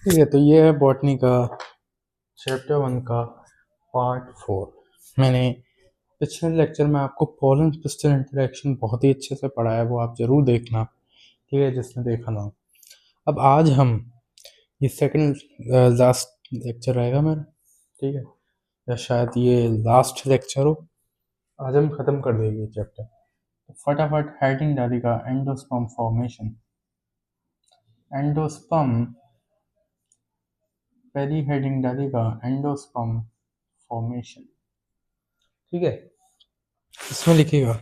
ठीक है, तो ये है बॉटनी का चैप्टर 1 का पार्ट 4। मैंने पिछले लेक्चर में आपको पोलन पिस्टन इंटरेक्शन बहुत ही अच्छे से पढ़ाया, वो आप जरूर देखना, ठीक है, जिसने देखा ना हो। अब आज हम ये सेकंड लास्ट लेक्चर रहेगा मेरा, ठीक है, या शायद ये लास्ट लेक्चर हो। आज हम ख़त्म कर देंगे चैप्टर। तो फटाफट हेडिंग डालेगा एंडोस्पर्म फॉर्मेशन। एंडोस्पर्म पहली हेडिंग डालेगा एंडोस्पर्म फॉर्मेशन, ठीक है। इसमें लिखिएगा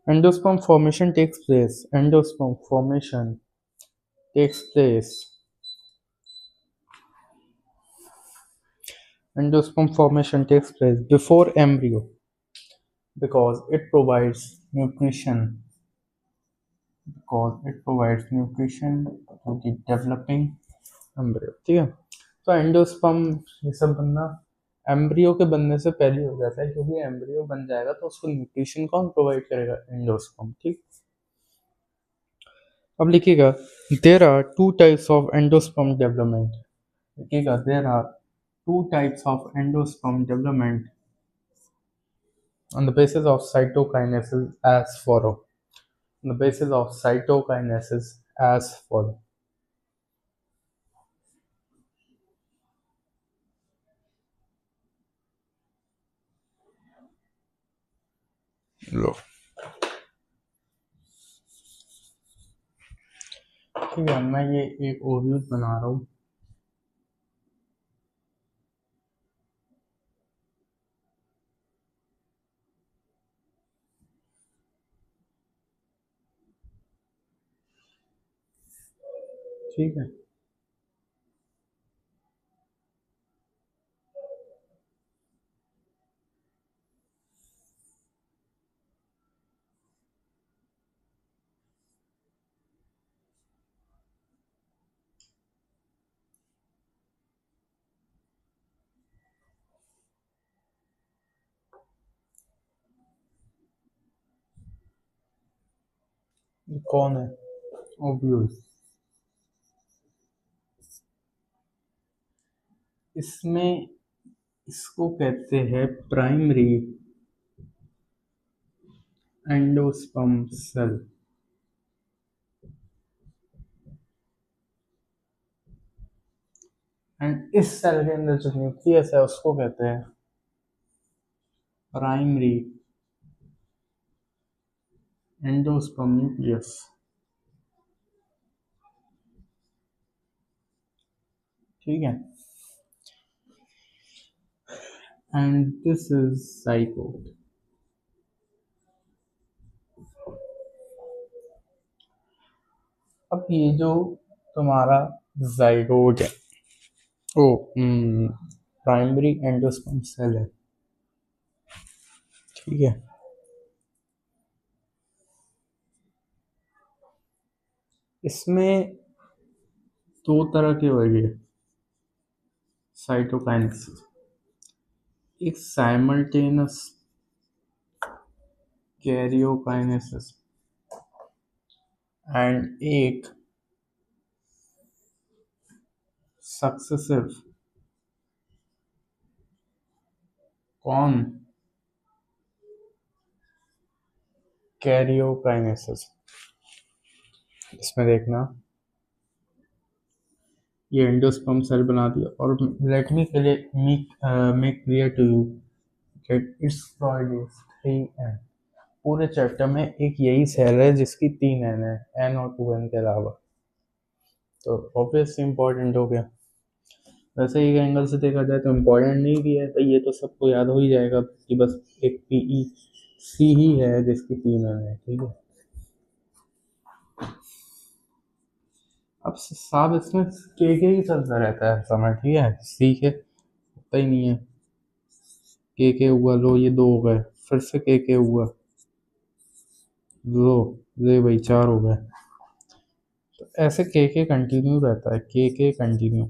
endosperm formation takes place. Endosperm formation takes place. Endosperm formation takes place before embryo because it provides nutrition. To the developing embryo, ठीक है। तो एंडोस्पर्म ये सब बनना एम्ब्रियो के बनने से पहले हो जाता है, क्योंकि एम्ब्रियो बन जाएगा तो उसको न्यूट्रिशन कौन प्रोवाइड करेगा? एंडोस्पर्म, ठीक। अब लिखिएगा there are two types of endosperm development. लिखिएगा there are two types of endosperm development on the basis of cytokinesis as follow. On the basis of cytokinesis as follow. लो, ठीक है, मैं ये एक ओवरव्यू बना रहा हूँ। ठीक है, ये कौन है? ओव्यूल। इसमें इसको कहते हैं प्राइमरी एंडोस्पर्म सेल। एंड इस सेल के अंदर जो न्यूक्लियस है उसको कहते हैं प्राइमरी एंडोस्पर्म न्यूक्लियस, ठीक है। And this is zygote. अब ये जो तुम्हारा जाइगोट है, ओ प्राइमरी एंडोस्पर्म सेल है, ठीक है। इसमें दो तरह के होंगे साइटोकाइनेसिस। एक साइमल्टेनियस कैरियोकाइनेसिस एंड एक सक्सेसिव कौन कैरियोकाइनेसिस। इसमें देखना ये एंडोस्पर्म सेल बना दिया, और let me make clear to you that it's provide 3n। पूरे चैप्टर में एक यही सेल है जिसकी 3n है, n और 2n के अलावा, तो ऑब्वियसली इम्पोर्टेंट हो गया। वैसे एक एंगल से देखा जाए तो इम्पोर्टेंट नहीं भी है, तो ये तो सबको याद हो ही जाएगा कि बस एक पीई सी ही है जिसकी 3n है, ठीक है। अब साहब इसमें के ही चलता रहता है समय, ठीक है, सी के होता ही नहीं है। के हुआ, लो ये 2 हो गए, फिर से के हुआ, लो ये भाई 4 हो गए। तो ऐसे के कंटिन्यू रहता है, के continue,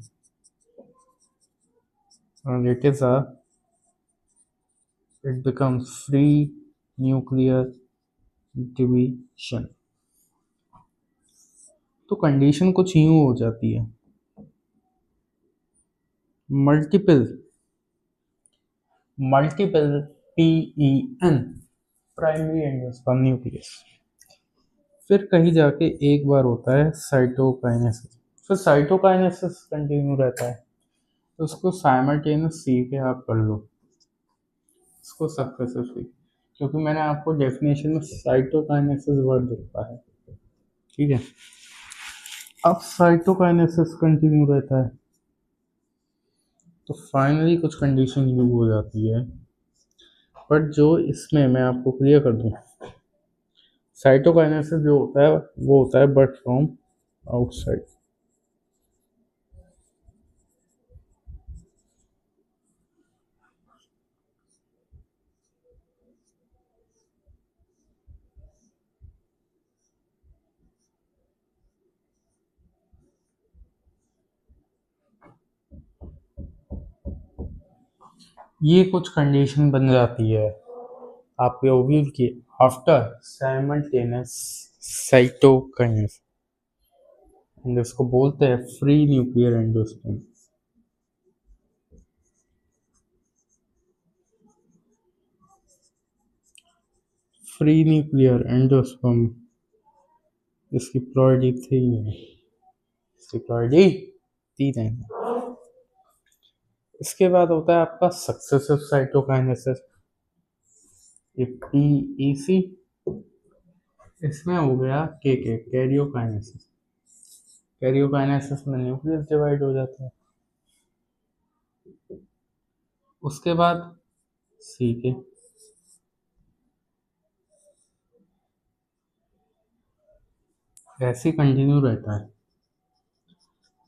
and it becomes free nuclear division। तो कंडीशन कुछ यूं हो जाती है, multiple multiple PEN primary endosperm nucleus. फिर कहीं जाके एक बार होता है साइटोकाइनेसिस। फिर साइटोकाइनेसिस कंटिन्यू रहता है, तो उसको साइमल्टेनियस सी के आप कर लो इसको सक्सेसिवली, क्योंकि मैंने आपको डेफिनेशन में साइटोकाइनेसिस वर्ड लिखा है। ठीक है, अब साइटोकाइनेसिस कंटिन्यू रहता है तो फाइनली कुछ कंडीशन यूज हो जाती है, बट जो इसमें मैं आपको क्लियर कर दूं, साइटोकाइनेसिस जो होता है वो होता है बट फ्रॉम आउटसाइड। ये कुछ कंडीशन बन जाती है आपके ओव्यूल की आफ्टर साइमल्टेनियस साइटोकाइनेसिस, इसको बोलते हैं free nuclear endosperm. Free nuclear endosperm इसकी प्रायोरिटी 3 है, इसकी प्रायोरिटी 3 है। इसके बाद होता है आपका सक्सेसिव साइटोकाइनेसिस, PEC। इसमें हो गया के कैरियोकाइनेसिस। कैरियोकाइनेसिस में न्यूक्लियस डिवाइड हो जाता है। उसके बाद सी के ऐसे कंटिन्यू रहता है,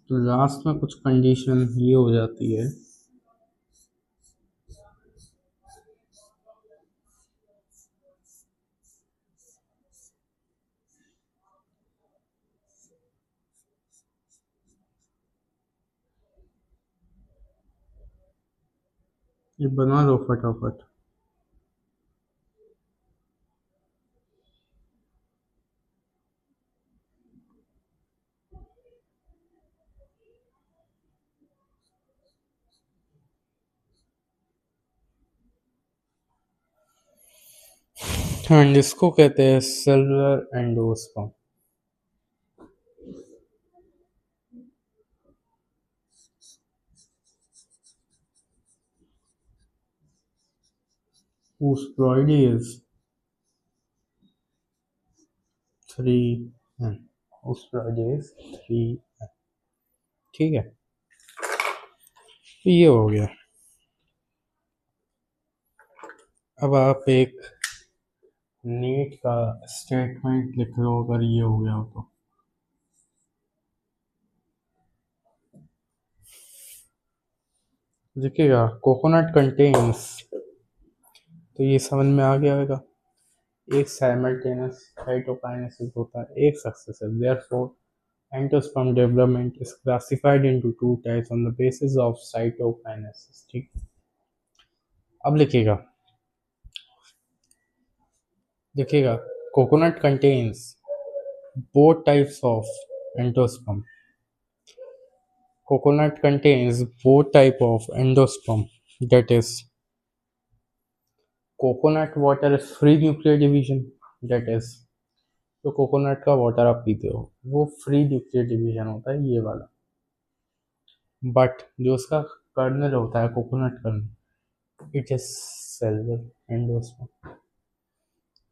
तो लास्ट में कुछ कंडीशन ये हो जाती है ये बना लो फटाफट। एंड इसको कहते हैं cellular endosperm. whose priority is 3n, whose priority is 3n। ठीक है, तो ये हो गया। अब आप एक नीट का स्टेटमेंट लिख लो अगर ये हो गया हो तो। देखिएगा कोकोनट कंटेन्स, तो ये समझ में आ गया होगा, एक साइमल्टेनियस साइटोकाइनेसिस होता है, एक successive. Therefore endosperm development is classified into 2 types on the basis of cytokinesis. ठीक, अब लिखिएगा, देखिएगा coconut contains both types of endosperm. Coconut contains both type of endosperm, that is coconut water is free nuclear division, that is तो coconut का water आप पीते हो वो फ्री न्यूक्लियर डिवीजन होता है ये वाला। बट जो उसका कर्नल होता है coconut kernel, it is cellular endosperm.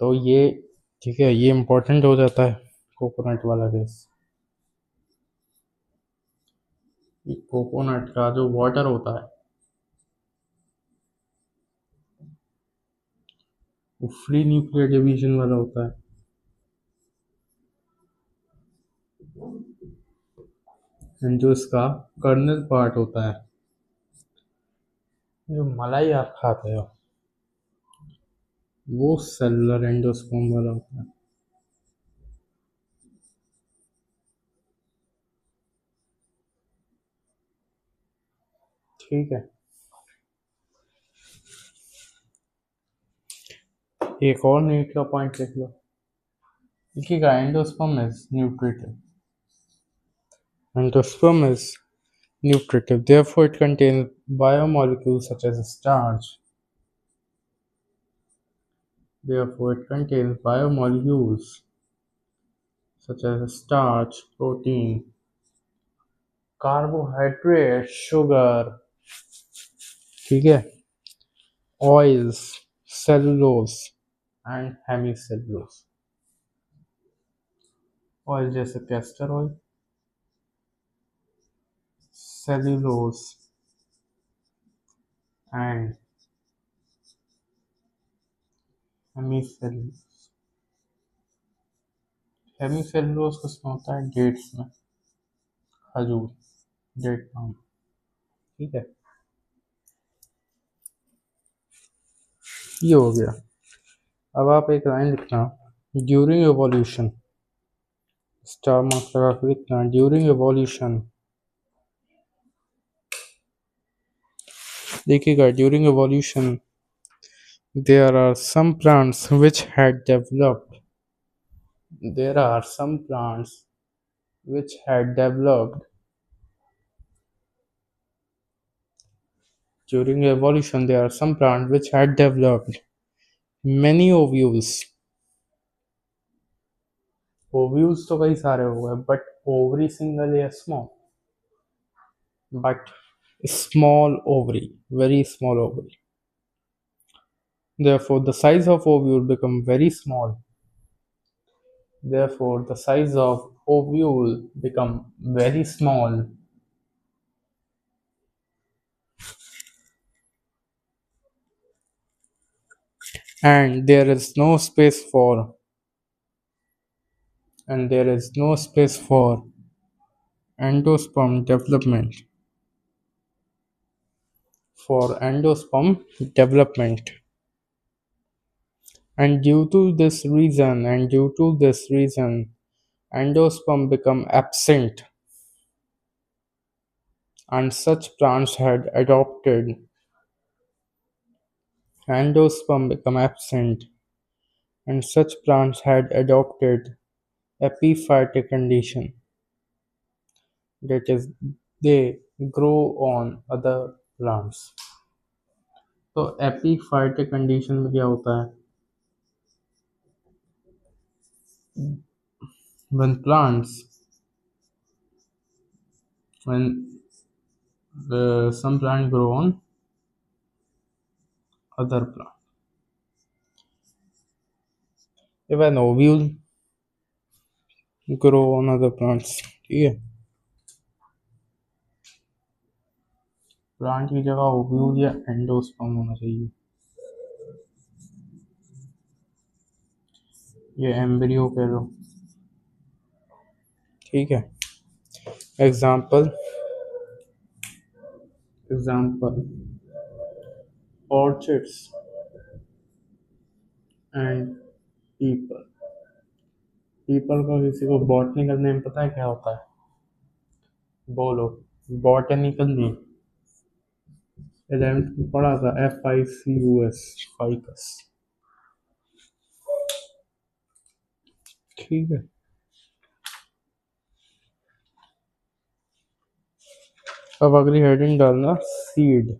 तो ये ठीक है, ये इंपॉर्टेंट हो जाता है कोकोनट वाला केस। कोकोनट का जो वाटर होता है वो फ्री न्यूक्लियर डिवीजन वाला होता है, एंड जो इसका कर्नल पार्ट होता है, जो मलाई आप खाते हो, वो सेलुलर एंडोस्पर्म वाला होता है। ठीक है, एक और नीट का पॉइंट लिख लो, लिखिएगा endosperm is nutritive. Endosperm is nutritive. Therefore, it contains biomolecules such as starch. Therefore, it contains biomolecules such as starch, protein, carbohydrate, sugar, ठीक है, oils, cellulose and hemicellulose. Oil जैसे castor oil, cellulose and hemicellulose. Hemicellulose किसमें होता है? Dates में, खजूर, date palm, ठीक है, ये हो गया। अब आप एक लाइन लिखना, ड्यूरिंग एवोल्यूशन, स्टार मार्क्स लगा के लिखना, ड्यूरिंग एवोल्यूशन। देखिएगा, during evolution there are some plants which had developed there are some plants which had developed during evolution. There are some plants which had developed many ovules. Ovules तो कई सारे हो गए, but ovary single या small, but small ovary, very small ovary. Therefore the size of ovule become very small. Therefore the size of ovule become very small. And there is no space for endosperm development. And due to this reason, endosperm become absent, and such plants had adopted endosperm become absent, and such plants had adopted epiphytic condition, that is, they grow on other plants. तो epiphytic condition में क्या होता है? when plants when some plants grow on other plant. If an ovule grow on other plants, ठीक है, plant की जगह ovule या एंडोस्पर्म होना चाहिए। ये एम्ब्रियो कह लो, ठीक है। Example orchids and people. People का किसी को बॉटनिकल नेम पता है क्या होता है? बोलो, बॉटनिकल नेम 11th में पढ़ा था, FICUS, फाइकस, ठीक है। अब अगली हेडिंग डालना, सीड।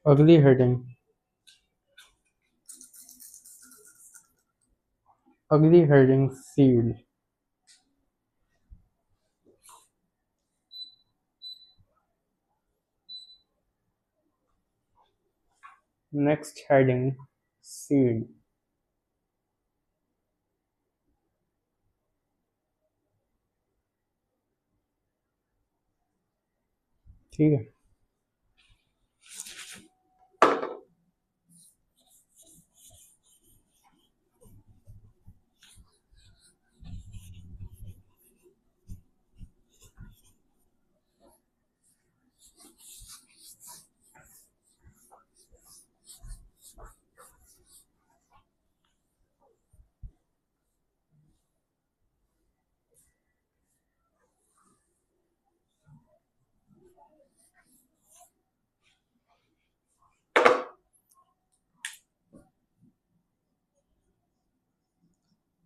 अगली heading seed. Next heading seed. ठीक है।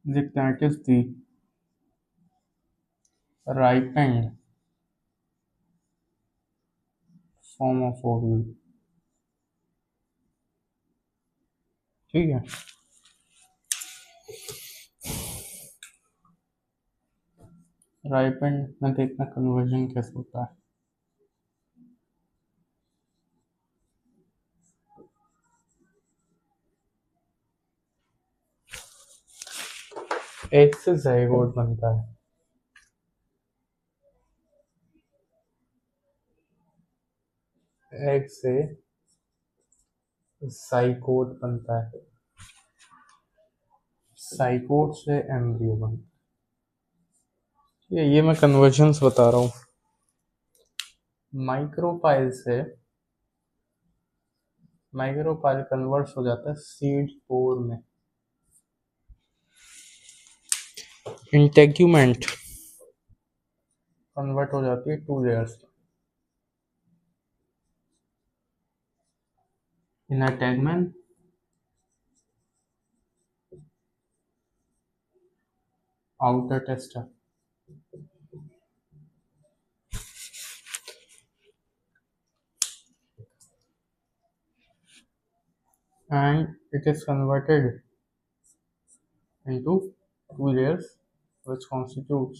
लिखते हैं it is the ripened form of ovule। ठीक है। ripened में देखना कन्वर्जन कैसे होता है। एग से जाइगोट बनता है। एग से साइकोट बनता है। साइकोट से एम्ब्रियो बनता है। ये मैं कन्वर्जन्स बता रहा हूँ। माइक्रोपाइल कन्वर्ट्स हो जाता है सीड पोर में। इंटेग्यूमेंट कन्वर्ट हो जाती है 2 लेयर्स में। Inner tegmen outer testa. and it is converted into 2 layers which constitutes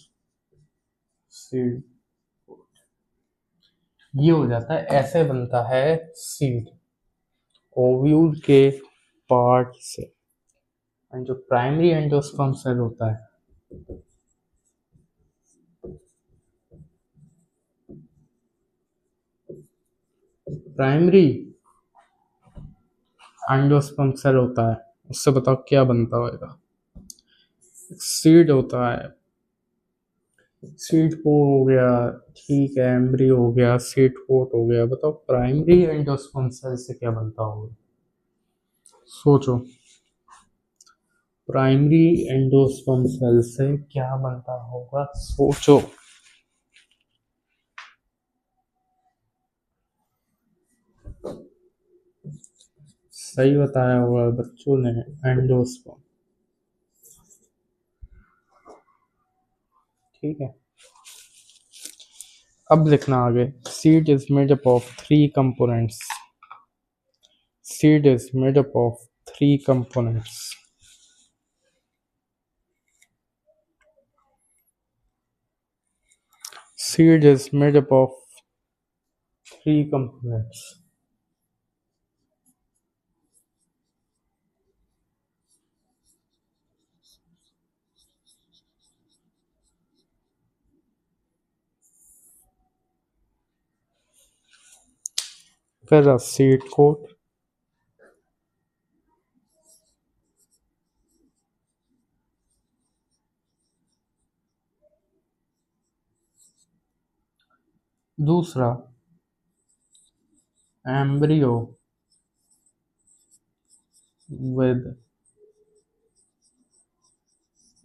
seed। ये हो जाता है, ऐसे बनता है सीड ओव्यूल के पार्ट से। एंड जो प्राइमरी एंडोस्पर्म सेल होता है, प्राइमरी एंडोस्पर्म सेल होता है, उससे बताओ क्या बनता होगा। सीड होता है, सीड पोर हो गया, ठीक है, एम्ब्रियो हो गया, सीड कोट हो गया। बताओ प्राइमरी एंडोस्पर्म सेल से क्या बनता होगा, सोचो। प्राइमरी एंडोस्पर्म सेल से क्या बनता होगा, सोचो। सही बताया होगा बच्चों ने, एंडोस्पर्म। ठीक है, अब लिखना आगे। Seed is made up of 3 components. Seed is made up of 3 components. Seed is made up of 3 components. पहला सीड कोट, दूसरा एम्ब्रियो विद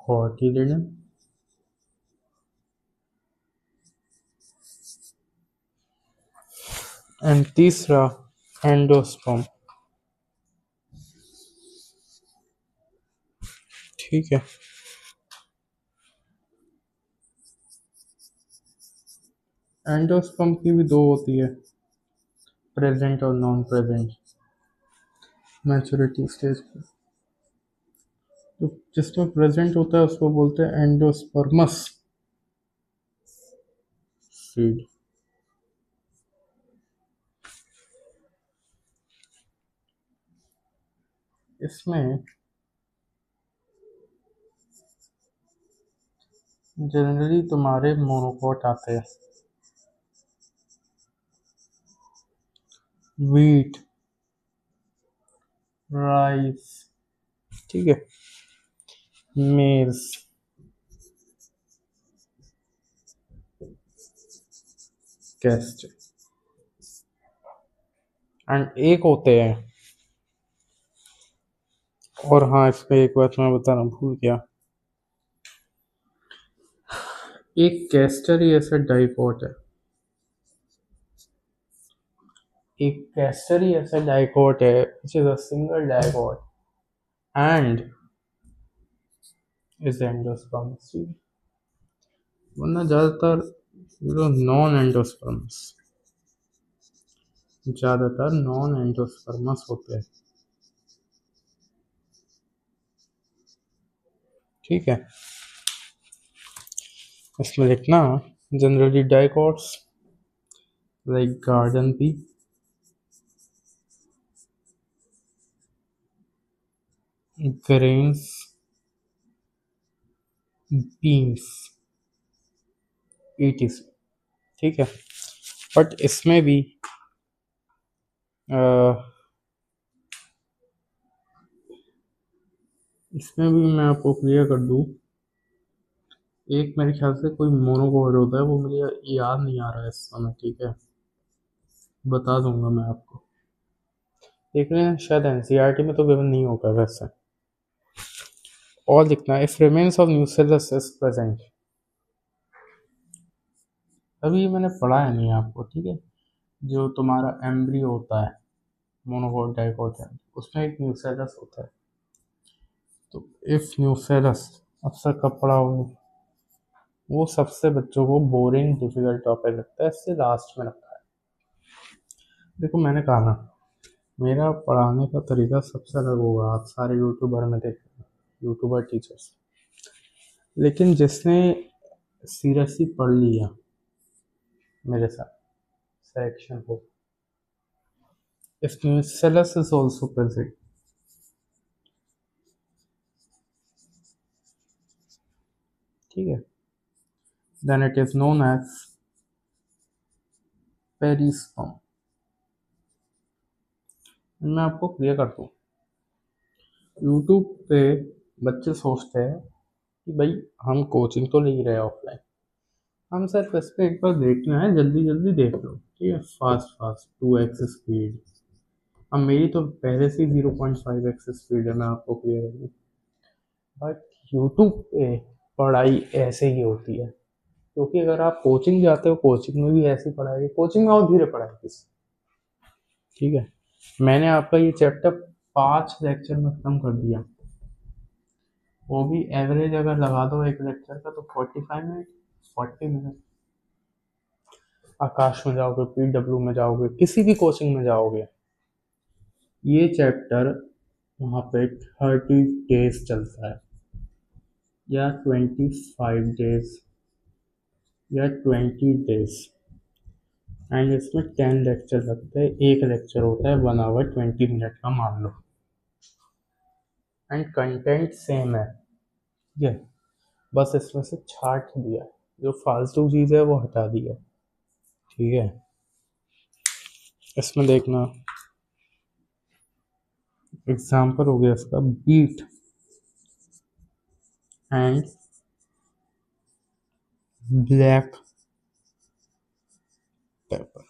कोटिलिडन, एंड तीसरा एंडोस्पर्म। ठीक है, एंडोस्पर्म की भी 2 होती है, प्रेजेंट और नॉन प्रेजेंट मैच्योरिटी स्टेज पे। तो जिसमें प्रेजेंट होता है उसको बोलते हैं एंडोस्पर्मस सीड। इसमें जनरली तुम्हारे मोनोकोट आते हैं, वीट, राइस, ठीक है, मेज, कैस्ट, एंड एक होते हैं। और हाँ, इसमें एक बात मैं बताना भूल गया, एक कैस्टर ही ऐसा डाइकोट है, एक कैस्टर ही ऐसा डाइकोट है which is a single dicot and is endosperms, ठीक है। वरना ज़्यादातर नॉन एंडोस्पर्म्स, ज़्यादातर नॉन एंडोस्पर्मस होते हैं, ठीक है। इसमें लिखना generally dicots like garden pea, grains, beans, etc, ठीक है। बट इसमें भी मैं आपको क्लियर कर दूं, एक मेरे ख्याल से कोई मोनोकोड होता है, वो मुझे याद नहीं आ रहा है इस समय, ठीक है, बता दूंगा मैं आपको। देख रहे हैं शायद एनसीईआरटी में तो गिवन नहीं होगा वैसे। और लिखना if remains of nucellus is present, अभी मैंने पढ़ा है नहीं आपको, ठीक है। जो तुम्हारा एम्ब्रियो होता है मोनोकोट डाइकोट है, उसमें एक न्यूसेलस होता है। तो इफ न्यूसेलस अक्सर कब पढ़ा हो, वो सबसे बच्चों को बोरिंग डिफिकल्ट टॉपिक लगता है, इससे लास्ट में रखा है। देखो मैंने कहा ना, मेरा पढ़ाने का तरीका सबसे अलग होगा, आप सारे यूट्यूबर में देख यूट्यूबर टीचर्स, लेकिन जिसने सीरियसली पढ़ लिया मेरे साथ सेक्शन को, if nucellus is also present, ठीक है, then it is known as perisperm. मैं आपको क्लियर कर दूं, यूट्यूब पे बच्चे सोचते हैं कि भाई हम कोचिंग तो ले ही रहे हैं ऑफलाइन, हम सिर्फ इस पर एक बार देखना है, जल्दी जल्दी देख लो, ठीक है, फास्ट फास्ट 2x स्पीड। अब मेरी तो पहले से 0.5x स्पीड है, मैं आपको क्लियर कर दूं। बट यूट्यूब पे पढ़ाई ऐसे ही होती है, क्योंकि अगर आप कोचिंग जाते हो, कोचिंग में भी ऐसी पढ़ाई, कोचिंग में और धीरे पढ़ाई, ठीक है। मैंने आपका ये चैप्टर 5 लेक्चर में खत्म कर दिया, वो भी एवरेज अगर लगा दो एक लेक्चर का तो 45 मिनट, 40 मिनट। आकाश में जाओगे, पीडब्ल्यू में जाओगे, किसी भी कोचिंग में जाओगे, ये चैप्टर वहाँ पे 30 डेज चलता है, या 25 डेज, या 20 डेज, एंड इसमें 10 लेक्चर लगते हैं, एक लेक्चर होता है 1 आवर 20 मिनट का मान लो, एंड कंटेंट सेम है, ठीक है, बस इसमें से छाट दिया, जो फालतू चीज़ है वो हटा दिया, ठीक है। इसमें देखना एग्जाम्पल हो गया इसका, बीट एंड ब्लैक पेपर,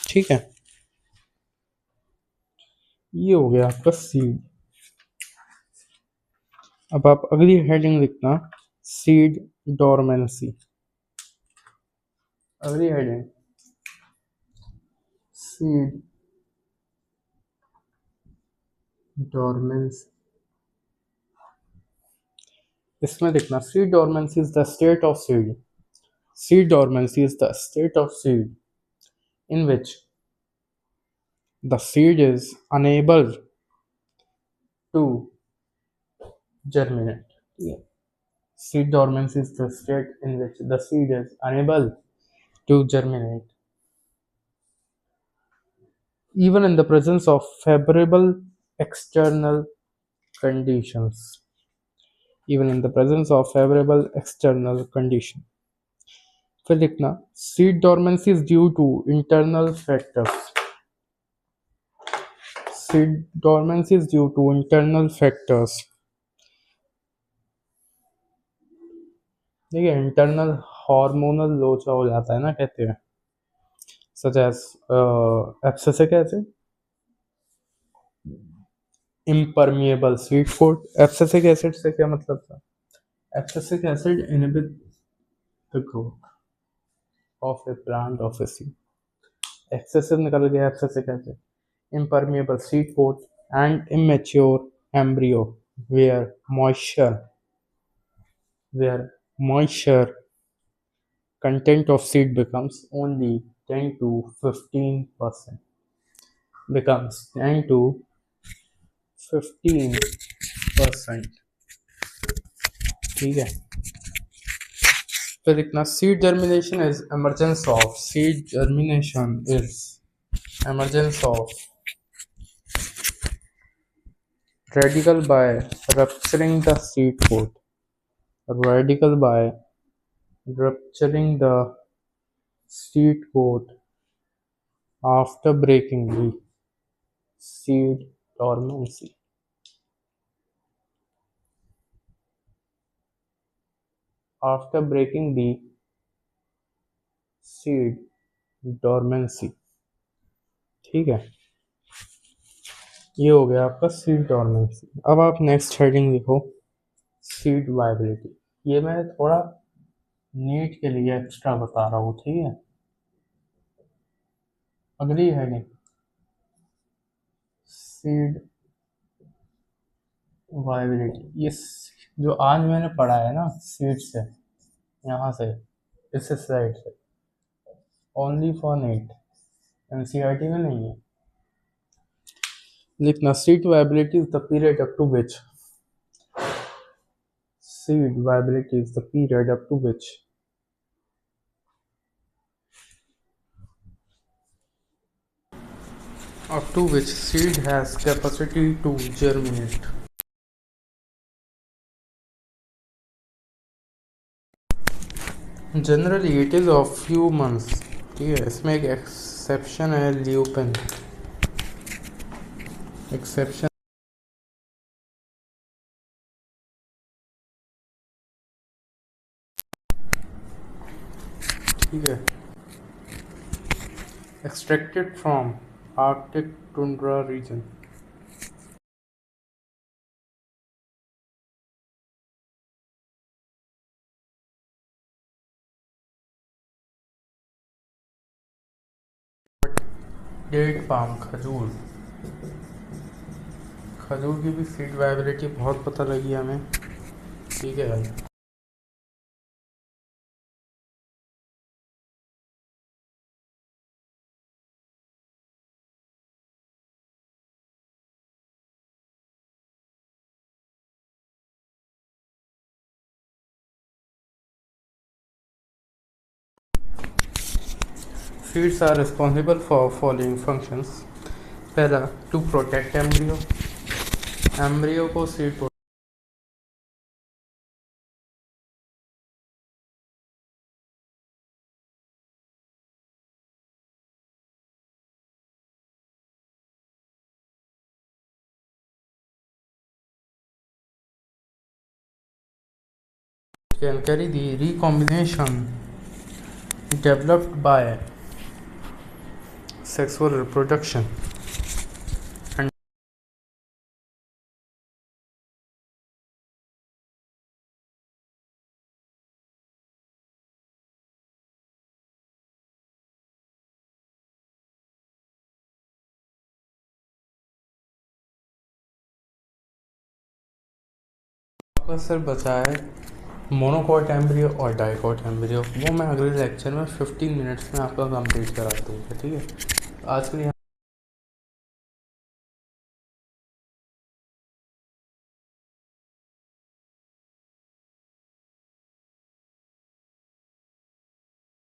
ठीक है। ये हो गया आपका सीड। अब आप अगली हेडिंग लिखना सीड डोरमेंसी, अगली हेडिंग सीड डोरमेंसी। इसमें लिखना seed dormancy is the state of seed, seed dormancy is the state of seed in which the seed is unable to germinate. Yeah. Seed dormancy is the state in which the seed is unable to germinate, even in the presence of favorable external conditions. Even in the presence of favorable external condition. फिर लिखना seed dormancy is due to internal factors. Seed dormancy is due to internal factors. देखिए internal hormonal लोचा हो जाता है ना, कहते हैं, such as abscisic acid, impermeable seed coat. Abscisic acid से क्या मतलब था, abscisic acid inhibit the growth of a plant of a seed, excessive निकल गया abscisic acid, impermeable seed coat, and immature embryo where moisture content of seed becomes only 10 to 15%, becomes 10 to 15%. ठीक है, फिर लिखना seed germination is emergence of radical by rupturing the seed coat, radical by rupturing the seed coat after breaking the seed dormancy. After breaking the seed dormancy. ठीक है, ये हो गया आपका सीड डॉर्मेंसी। अब आप नेक्स्ट हेडिंग लिखो seed viability. ये मैं थोड़ा नीट के लिए एक्स्ट्रा बता रहा हूँ, ठीक है। अगली हेडिंग सीड वायबिलिटी। ये जो आज मैंने पढ़ा है ना सीड से, यहाँ से इस स्लाइड से, ओनली फॉर नीट, एनसीईआरटी में नहीं है। लिखना seed viability is the period up to which seed viability is the period up to which seed has capacity to germinate. Generally it is of few months, ठीक है। इसमें एक exception है lupin exception, ठीक है। Extracted from Arctic tundra region. Date palm, खजूर, खजूर की भी सीड वायबिलिटी बहुत पता लगी हमें, ठीक है। Seeds are responsible for following functions. पहला, to protect embryo, embryo को seed can carry the recombination developed by sexual reproduction and sir बचा है मोनोकॉट एम्ब्रियो और डाइकॉट एम्ब्रियो, वो मैं अगले लेक्चर में 15 मिनट्स में आपका कंप्लीट करा दूँगा, ठीक है। आज के लिए